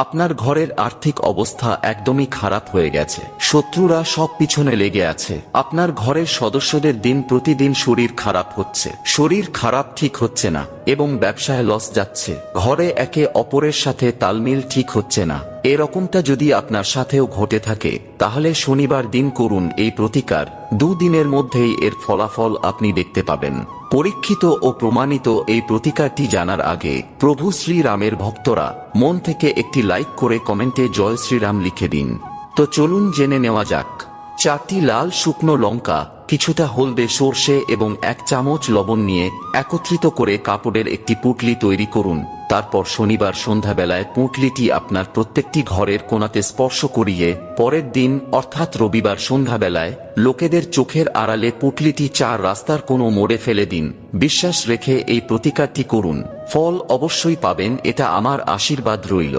আপনার ঘরের আর্থিক অবস্থা একদমই খারাপ হয়ে গেছে, শত্রুরা সব পিছনে লেগে আছে। আপনার ঘরের সদস্যদের দিন প্রতিদিন শরীর খারাপ হচ্ছে, শরীর খারাপ ঠিক হচ্ছে না এবং ব্যবসায় লস যাচ্ছে। ঘরে একে অপরের সাথে তালমিল ঠিক হচ্ছে না। এরকমটা যদি আপনার সাথেও ঘটে থাকে তাহলে শনিবার দিন করুন এই প্রতিকার। 2 দিনের মধ্যেই এর ফলাফল আপনি দেখতে পাবেন। পরীক্ষিত ও প্রমাণিত এই প্রতিকারটি জানার আগে প্রভু শ্রীরামের ভক্তরা মন থেকে একটি লাইক করে কমেন্টে জয় শ্রীরাম লিখে দিন। তো চলুন জেনে নেওয়া যাক। 4টি লাল শুকনো লঙ্কা, কিছুটা হলদে সর্ষে এবং 1 চামচ লবণ নিয়ে একত্রিত করে কাপড়ের একটি পুঁটলি তৈরি করুন। তারপর শনিবার সন্ধ্যাবেলায় পুঁটলিটি আপনার প্রত্যেকটি ঘরের কোণাতে স্পর্শ করিয়ে পরের দিন অর্থাৎ রবিবার সন্ধ্যাবেলায় লোকেদের চোখের আড়ালে পুঁটলিটি 4 রাস্তার কোনো মোড়ে ফেলে দিন। বিশ্বাস রেখে এই প্রতিকারটি করুন, ফল অবশ্যই পাবেন, এটা আমার আশীর্বাদ রইল।